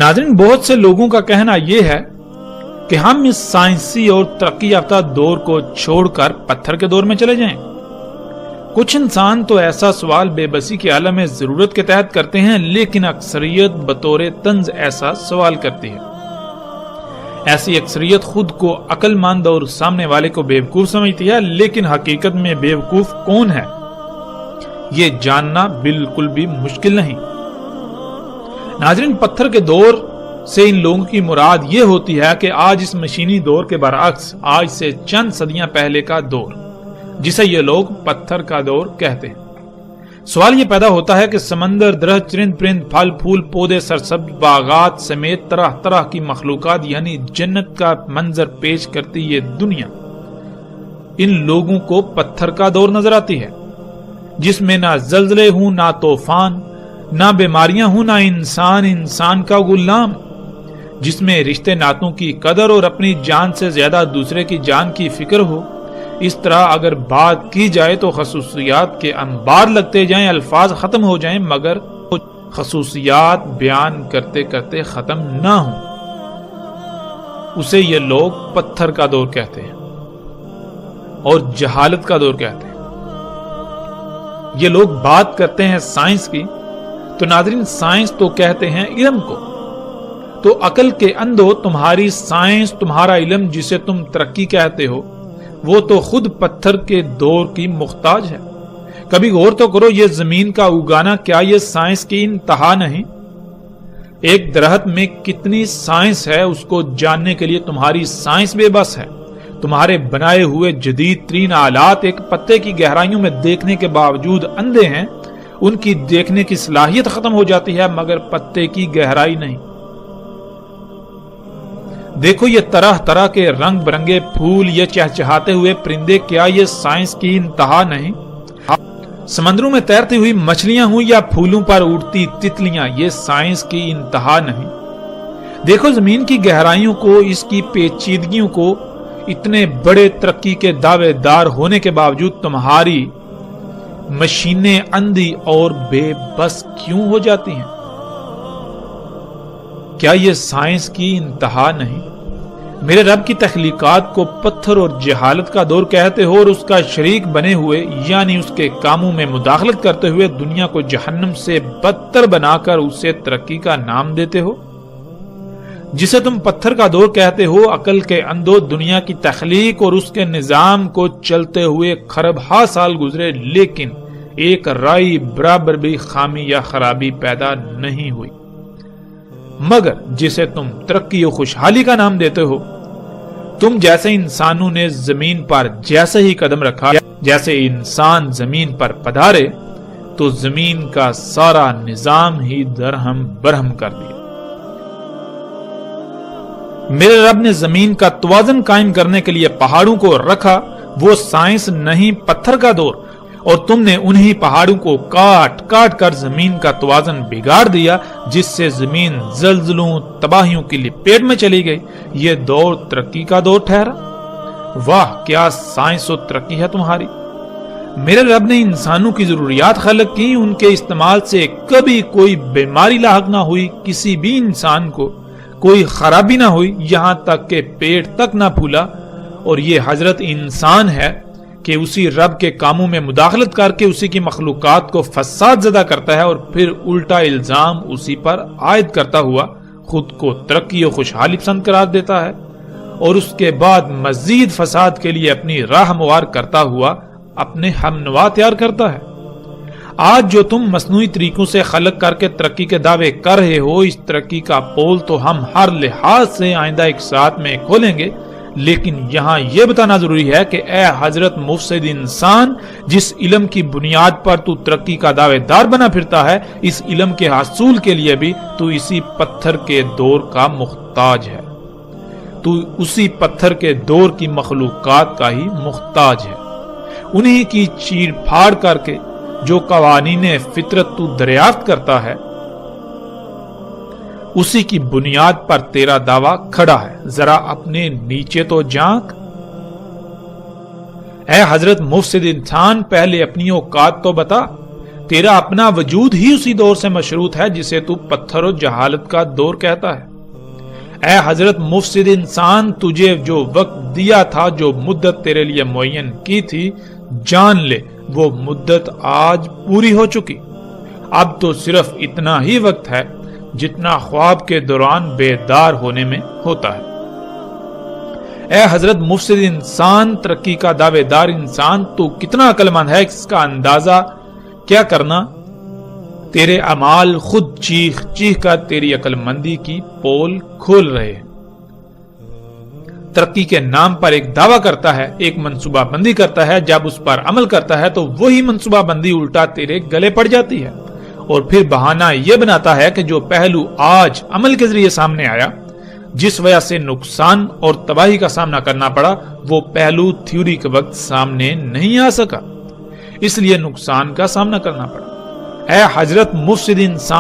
नाज़रीन, बहुत से लोगों का कहना यह है कि हम इस साइंसी और तरक्की याफ्ता दौर को छोड़कर पत्थर के दौर में चले जाएं। कुछ इंसान तो ऐसा सवाल बेबसी के आलम में जरूरत के तहत करते हैं, लेकिन अक्सरियत बतौर तंज ऐसा सवाल करती है। ऐसी अक्सरियत खुद को अक्लमंद और सामने वाले को बेवकूफ समझती है, लेकिन हकीकत में बेवकूफ कौन है ये जानना बिल्कुल भी मुश्किल नहीं। नाज़रीन, पत्थर के दौर से इन लोगों की मुराद ये होती है कि आज इस मशीनी दौर के बरअक्स आज से चंद सदियां पहले का दौर, जिसे ये लोग पत्थर का दौर कहते हैं। सवाल ये पैदा होता है कि समंदर, दरख्त, चरिंद परिंद, फल फूल, पौधे, सरसब्ज बागात समेत तरह तरह की मखलूकात यानी जन्नत का मंजर पेश करती ये दुनिया इन लोगों को पत्थर का दौर नजर आती है, जिसमें ना जल्जले हूं, ना तूफान, ना बीमारियां हूं, ना इंसान का गुलाम, जिसमें रिश्ते नातों की कदर और अपनी जान से ज्यादा दूसरे की जान की फिक्र हो। इस तरह अगर बात की जाए तो खसूसियात के अंबार लगते जाएं, अल्फाज खत्म हो जाएं, मगर खसूसियात बयान करते करते खत्म ना हो। उसे ये लोग पत्थर का दौर कहते हैं और जहालत का दौर कहते हैं। ये लोग बात करते हैं साइंस की, तो नाज़रीन साइंस तो कहते हैं इल्म को। तो अकल के अंधो, तुम्हारी साइंस, तुम्हारा इल्म जिसे तुम तरक्की कहते हो, वो तो खुद पत्थर के दौर की मुख्ताज है। कभी गौर तो करो, ये जमीन का उगाना क्या ये साइंस की इंतहा नहीं? एक दरख्त में कितनी साइंस है, उसको जानने के लिए तुम्हारी साइंस बेबस है। तुम्हारे बनाए हुए जदीद तरीन आलात एक पत्ते की गहराइयों में देखने के बावजूद अंधे हैं। उनकी देखने की सलाहियत खत्म हो जाती है, मगर पत्ते की गहराई नहीं। देखो ये तरह तरह के रंग बिरंगे फूल, ये चहचहाते हुए परिंदे, क्या ये साइंस की इंतहा नहीं? समंदरों में तैरती हुई मछलियां हुई या फूलों पर उड़ती तितलियां, ये साइंस की इंतहा नहीं? देखो जमीन की गहराइयों को, इसकी पेचीदगियों को, इतने बड़े तरक्की के दावेदार होने के बावजूद तुम्हारी मशीनें अंधी और बेबस क्यों हो जाती हैं? क्या ये साइंस की इंतहा नहीं? मेरे रब की तख्लीकात को पत्थर और जहालत का दौर कहते हो और उसका शरीक बने हुए यानी उसके कामों में मुदाखलत करते हुए दुनिया को जहन्नम से बदतर बनाकर उसे तरक्की का नाम देते हो। जिसे तुम पत्थर का दौर कहते हो, अकल के अंधो, दुनिया की तख्लीक और उसके निजाम को चलते हुए खरबहा साल गुजरे, लेकिन एक राई बराबर भी खामी या खराबी पैदा नहीं हुई। मगर जिसे तुम तरक्की और खुशहाली का नाम देते हो, तुम जैसे इंसानों ने जमीन पर जैसे ही कदम रखा, जैसे इंसान जमीन पर पधारे, तो जमीन का सारा निजाम ही दरहम बरहम कर दिया। मेरे रब ने जमीन का तवाज़ुन कायम करने के लिए पहाड़ों को रखा, वो साइंस नहीं पत्थर का दौर, और तुमने उन्हीं पहाड़ों को काट काट कर जमीन का तवाज़ुन बिगाड़ दिया, जिससे जमीन जल्जलों तबाहियों की लिपेट में चली गई। ये दौर तरक्की का दौर ठहरा। वाह, क्या साइंस और तरक्की है तुम्हारी। मेरे रब ने इंसानों की जरूरियात खलक की, उनके इस्तेमाल से कभी कोई बीमारी लाहक ना हुई, किसी भी इंसान को कोई खराबी ना हुई, यहां तक के पेट तक ना फूला। और ये हजरत इंसान है कि उसी रब के कामों में मुदाखलत करके उसी की मखलूकात को फसाद ज़दा करता है और फिर उल्टा इल्जाम उसी पर आयद करता हुआ खुद को तरक्की और खुशहाली पसंद करार देता है, और उसके बाद मजीद फसाद के लिए अपनी राह हमवार करता हुआ अपने हमनवा तैयार करता है। आज जो तुम मसनूई तरीकों से खलक करके तरक्की के दावे कर रहे हो, इस तरक्की का पोल तो हम हर लिहाज से आइंदा एक साथ में खोलेंगे, लेकिन यहां यह बताना जरूरी है कि ए हजरत मुफसिद इंसान, जिस इल्म की बुनियाद पर तू तरक्की का दावेदार बना फिरता है, इस इल्म के हासूल के लिए भी तू इसी पत्थर के दौर का मुख्ताज है। तू उसी पत्थर के दौर की मखलूकात का ही मुख्ताज है। उन्हीं की चीर फाड़ करके जो कवानीने फितरत तू दरियाफ्त करता है, उसी की बुनियाद पर तेरा दावा खड़ा है। जरा अपने नीचे तो झांक। ऐ हजरत मुफसिद इंसान, पहले अपनी औकात तो बता, تیرا اپنا وجود ہی اسی دور سے مشروط ہے جسے تو پتھر و جہالت کا دور کہتا ہے۔ اے حضرت مفسد انسان، تجھے جو وقت دیا تھا، جو مدت تیرے لیے معین کی تھی، جان لے وہ مدت آج پوری ہو چکی۔ اب تو صرف اتنا ہی وقت ہے جتنا خواب کے دوران بیدار ہونے میں ہوتا ہے۔ اے حضرت مفسد انسان، ترقی کا دعوے دار انسان، تو کتنا عقل مند ہے اس کا اندازہ کیا کرنا؟ تیرے اعمال خود چیخ چیخ کر تیری عقل مندی کی پول کھول رہے ہیں۔ ترقی کے نام پر ایک دعویٰ کرتا ہے، ایک منصوبہ بندی کرتا ہے، جب اس پر عمل کرتا ہے تو وہی منصوبہ بندی الٹا تیرے گلے پڑ جاتی ہے، اور پھر بہانہ یہ بناتا ہے کہ جو پہلو آج عمل کے ذریعے سامنے آیا، جس وجہ سے نقصان اور تباہی کا سامنا کرنا پڑا، وہ پہلو تھیوری کے وقت سامنے نہیں آ سکا، اس لیے نقصان کا سامنا کرنا پڑا۔ اے حضرت مفسد انسان،